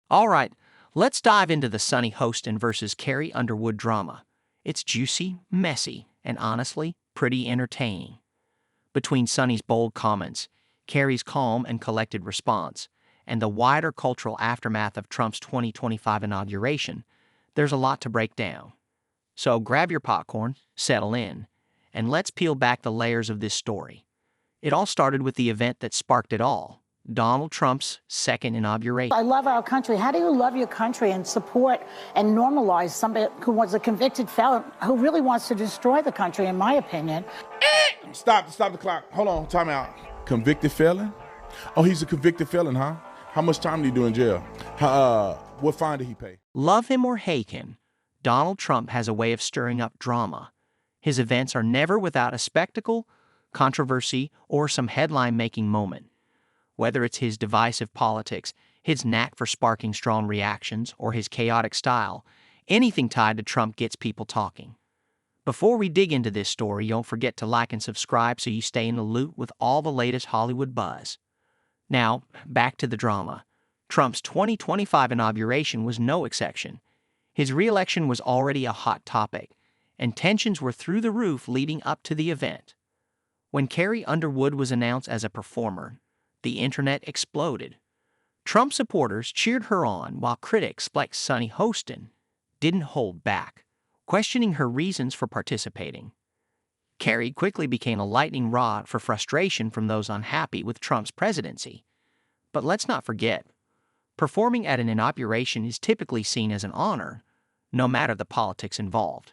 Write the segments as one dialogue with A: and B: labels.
A: All right, let's dive into the Sunny Hostin versus Carrie Underwood drama. It's juicy, messy, and honestly, pretty entertaining. Between Sunny's bold comments, Carrie's calm and collected response, and the wider cultural aftermath of Trump's 2025 inauguration, there's a lot to break down. So grab your popcorn, settle in, and let's peel back the layers of this story. It all started with the event that sparked it all, Donald Trump's second inauguration.
B: I love our country. How do you love your country and support and normalize somebody who was a convicted felon who really wants to destroy the country, in my opinion?
C: Stop the clock. Hold on, time out. Convicted felon? Oh, he's a convicted felon, huh? How much time did he do in jail? What fine did he pay?
A: Love him or hate him, Donald Trump has a way of stirring up drama. His events are never without a spectacle, controversy, or some headline-making moment. Whether it's his divisive politics, his knack for sparking strong reactions, or his chaotic style, anything tied to Trump gets people talking. Before we dig into this story, don't forget to like and subscribe so you stay in the loop with all the latest Hollywood buzz. Now, back to the drama. Trump's 2025 inauguration was no exception. His re-election was already a hot topic, and tensions were through the roof leading up to the event. When Carrie Underwood was announced as a performer, the internet exploded. Trump supporters cheered her on, while critics like Sunny Hostin didn't hold back, questioning her reasons for participating. Carrie quickly became a lightning rod for frustration from those unhappy with Trump's presidency. But let's not forget, performing at an inauguration is typically seen as an honor, no matter the politics involved.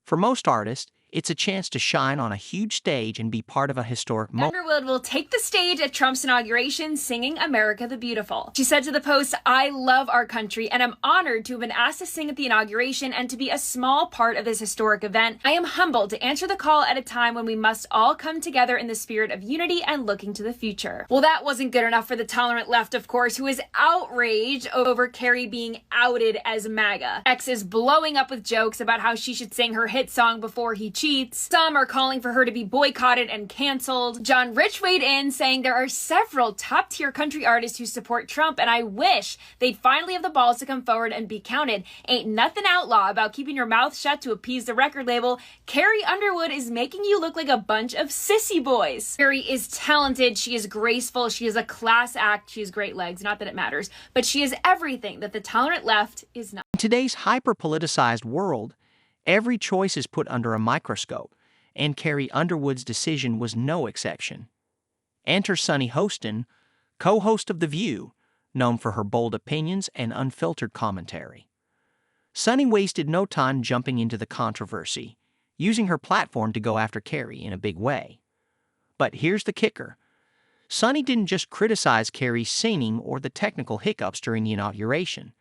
A: For most artists, it's a chance to shine on a huge stage and be part of a historic moment.
D: Underwood will take the stage at Trump's inauguration singing America the Beautiful. She said to the Post, "I love our country and I'm honored to have been asked to sing at the inauguration and to be a small part of this historic event. I am humbled to answer the call at a time when we must all come together in the spirit of unity and looking to the future." Well, that wasn't good enough for the tolerant left, of course, who is outraged over Carrie being outed as MAGA. X is blowing up with jokes about how she should sing her hit song before he cheats. Some are calling for her to be boycotted and canceled. John Rich weighed in, saying there are several top-tier country artists who support Trump, and I wish they'd finally have the balls to come forward and be counted. Ain't nothing outlaw about keeping your mouth shut to appease the record label. Carrie Underwood is making you look like a bunch of sissy boys. Carrie is talented, she is graceful, she is a class act, she has great legs, not that it matters, but she is everything that the tolerant left is not.
A: In today's hyper-politicized world, every choice is put under a microscope, and Carrie Underwood's decision was no exception. Enter Sunny Hostin, co-host of The View, known for her bold opinions and unfiltered commentary. Sunny wasted no time jumping into the controversy, using her platform to go after Carrie in a big way. But here's the kicker. Sunny didn't just criticize Carrie's singing or the technical hiccups during the inauguration.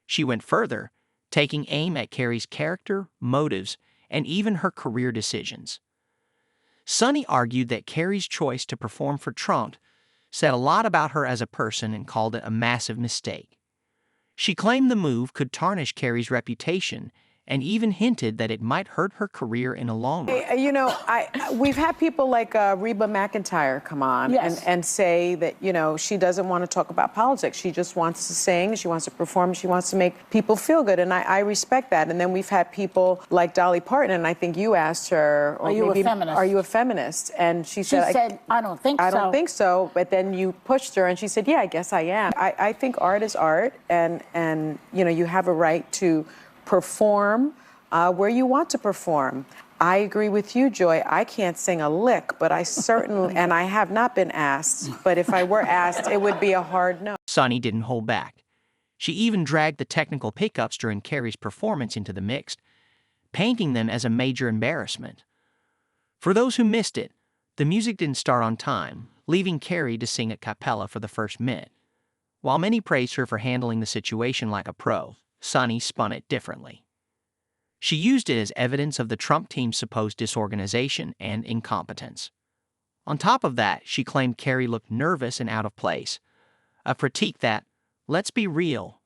A: She went further, taking aim at Carrie's character, motives, and even her career decisions. Sunny argued that Carrie's choice to perform for Trump said a lot about her as a person and called it a massive mistake. She claimed the move could tarnish Carrie's reputation and even hinted that it might hurt her career in the long run.
E: You know, we've had people like Reba McEntire come on and say that, you know, she doesn't want to talk about politics. She just wants to sing, she wants to perform, she wants to make people feel good. And I respect that. And then we've had people like Dolly Parton, and I think you asked her, or
B: Are you
E: maybe,
B: a feminist?
E: Are you a feminist? And she
B: said, I don't think so.
E: I don't think so. But then you pushed her and she said, yeah, I guess I am. I think art is art, and you know, you have a right to perform where you want to perform. I agree with you, Joy. I can't sing a lick, but I certainly, and I have not been asked, but if I were asked, it would be a hard no.
A: Sunny didn't hold back. She even dragged the technical pickups during Carrie's performance into the mix, painting them as a major embarrassment. For those who missed it, the music didn't start on time, leaving Carrie to sing a cappella for the first minute. While many praised her for handling the situation like a pro, Sunny spun it differently. She used it as evidence of the Trump team's supposed disorganization and incompetence. On top of that, she claimed Carrie looked nervous and out of place, a critique that, let's be real,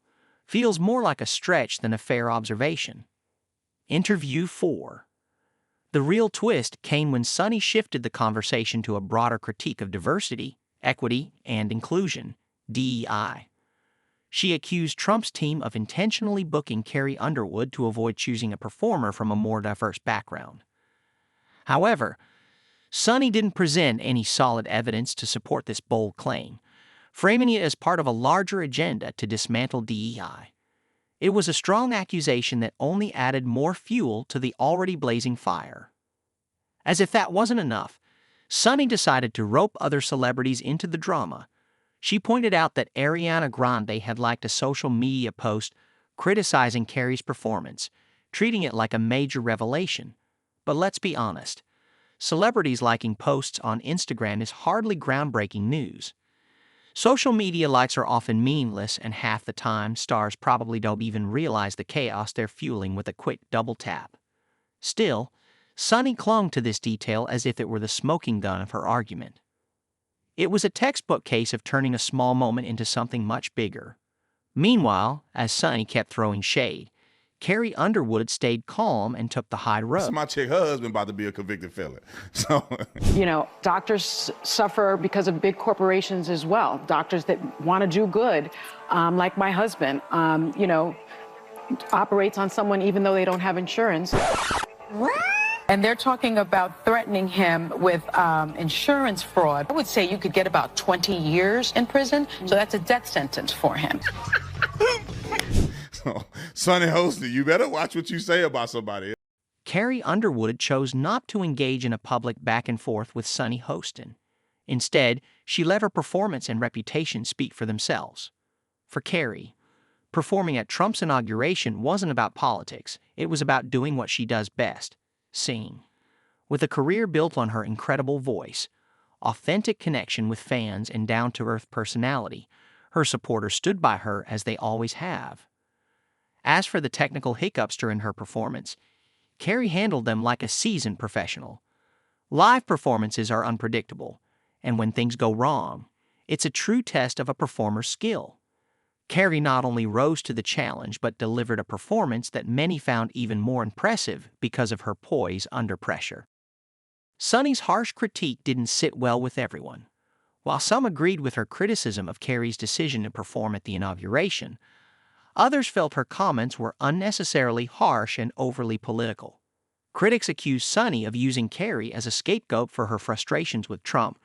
A: feels more like a stretch than a fair observation. Interview 4. The real twist came when Sunny shifted the conversation to a broader critique of diversity, equity, and inclusion, DEI. She accused Trump's team of intentionally booking Carrie Underwood to avoid choosing a performer from a more diverse background. However, Sunny didn't present any solid evidence to support this bold claim, framing it as part of a larger agenda to dismantle DEI. It was a strong accusation that only added more fuel to the already blazing fire. As if that wasn't enough, Sunny decided to rope other celebrities into the drama. She pointed out that Ariana Grande had liked a social media post criticizing Carrie's performance, treating it like a major revelation. But let's be honest, celebrities liking posts on Instagram is hardly groundbreaking news. Social media likes are often meaningless, and half the time, stars probably don't even realize the chaos they're fueling with a quick double tap. Still, Sunny clung to this detail as if it were the smoking gun of her argument. It was a textbook case of turning a small moment into something much bigger. Meanwhile, as Sunny kept throwing shade, Carrie Underwood stayed calm and took the high road.
C: My chick, her husband about to be a convicted felon. So,
E: Doctors suffer because of big corporations as well. Doctors that want to do good, like my husband, operates on someone even though they don't have insurance. What? And they're talking about threatening him with insurance fraud. I would say you could get about 20 years in prison, so that's a death sentence for him.
C: so Sonny hosted, you better watch what you say about somebody.
A: Carrie Underwood chose not to engage in a public back and forth with Sunny Hostin. Instead, she let her performance and reputation speak for themselves. For Carrie, performing at Trump's inauguration wasn't about politics. It was about doing what she does best: singing. With a career built on her incredible voice, authentic connection with fans, and down-to-earth personality, her supporters stood by her as they always have. As for the technical hiccups during her performance, Carrie handled them like a seasoned professional. Live performances are unpredictable, and when things go wrong, it's a true test of a performer's skill. Carrie not only rose to the challenge but delivered a performance that many found even more impressive because of her poise under pressure. Sunny's harsh critique didn't sit well with everyone. While some agreed with her criticism of Carrie's decision to perform at the inauguration, others felt her comments were unnecessarily harsh and overly political. Critics accused Sunny of using Carrie as a scapegoat for her frustrations with Trump,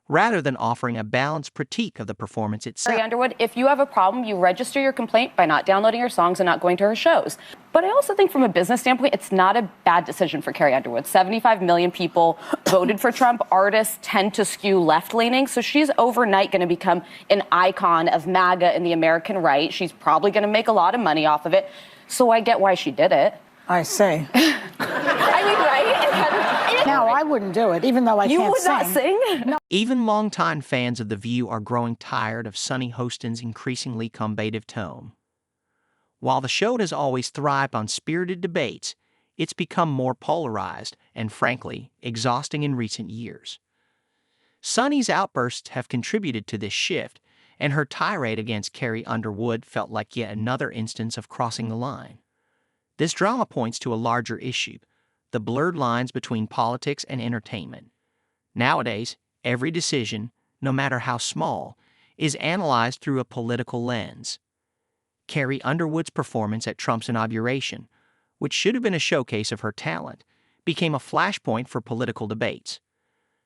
A: rather than offering a balanced critique of the performance itself.
F: Carrie Underwood, if you have a problem, you register your complaint by not downloading her songs and not going to her shows. But I also think from a business standpoint, it's not a bad decision for Carrie Underwood. 75 million people voted for Trump. Artists tend to skew left-leaning, so she's overnight going to become an icon of MAGA and the American right. She's probably going to make a lot of money off of it, so I get why she did it.
B: I say.
F: I mean, right?
B: No, I wouldn't do it, even though I
F: You
B: can't
F: would not sing?
B: No.
A: Even longtime fans of The View are growing tired of Sunny Hostin's increasingly combative tone. While the show has always thrived on spirited debates, it's become more polarized and, frankly, exhausting in recent years. Sunny's outbursts have contributed to this shift, and her tirade against Carrie Underwood felt like yet another instance of crossing the line. This drama points to a larger issue: the blurred lines between politics and entertainment. Nowadays, every decision, no matter how small, is analyzed through a political lens. Carrie Underwood's performance at Trump's inauguration, which should have been a showcase of her talent, became a flashpoint for political debates.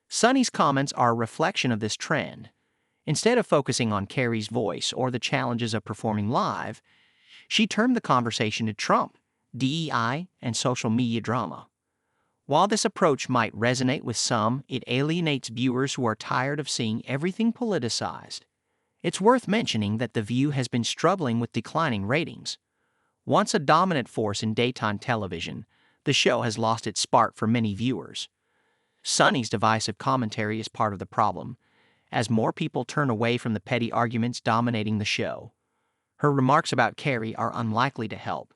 A: Sunny's comments are a reflection of this trend. Instead of focusing on Carrie's voice or the challenges of performing live, she turned the conversation to Trump, DEI, and social media drama. While this approach might resonate with some, it alienates viewers who are tired of seeing everything politicized. It's worth mentioning that The View has been struggling with declining ratings. Once a dominant force in daytime television, the show has lost its spark for many viewers. Sunny's divisive commentary is part of the problem, as more people turn away from the petty arguments dominating the show. Her remarks about Carrie are unlikely to help.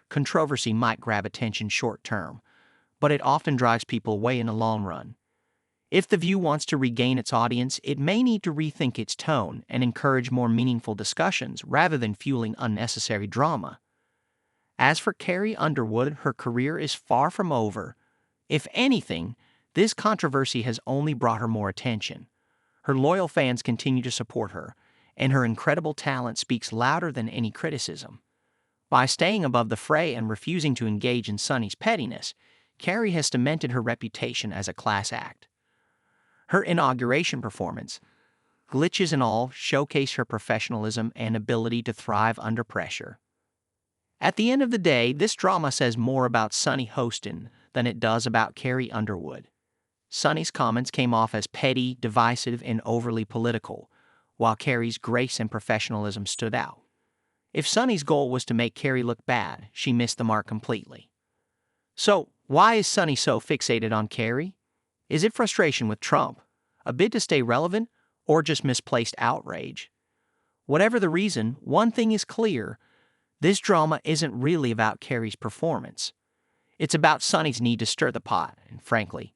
A: Controversy might grab attention short term, but it often drives people away in the long run. If The View wants to regain its audience, it may need to rethink its tone and encourage more meaningful discussions rather than fueling unnecessary drama. As for Carrie Underwood, her career is far from over. If anything, this controversy has only brought her more attention. Her loyal fans continue to support her, and her incredible talent speaks louder than any criticism. By staying above the fray and refusing to engage in Sonny's pettiness, Carrie has cemented her reputation as a class act. Her inauguration performance, glitches and all, showcase her professionalism and ability to thrive under pressure. At the end of the day, this drama says more about Sonny Hostin than it does about Carrie Underwood. Sonny's comments came off as petty, divisive, and overly political, while Carrie's grace and professionalism stood out. If Sonny's goal was to make Carrie look bad, she missed the mark completely. So, why is Sonny so fixated on Carrie? Is it frustration with Trump, a bid to stay relevant, or just misplaced outrage? Whatever the reason, one thing is clear: this drama isn't really about Carrie's performance. It's about Sonny's need to stir the pot, and frankly,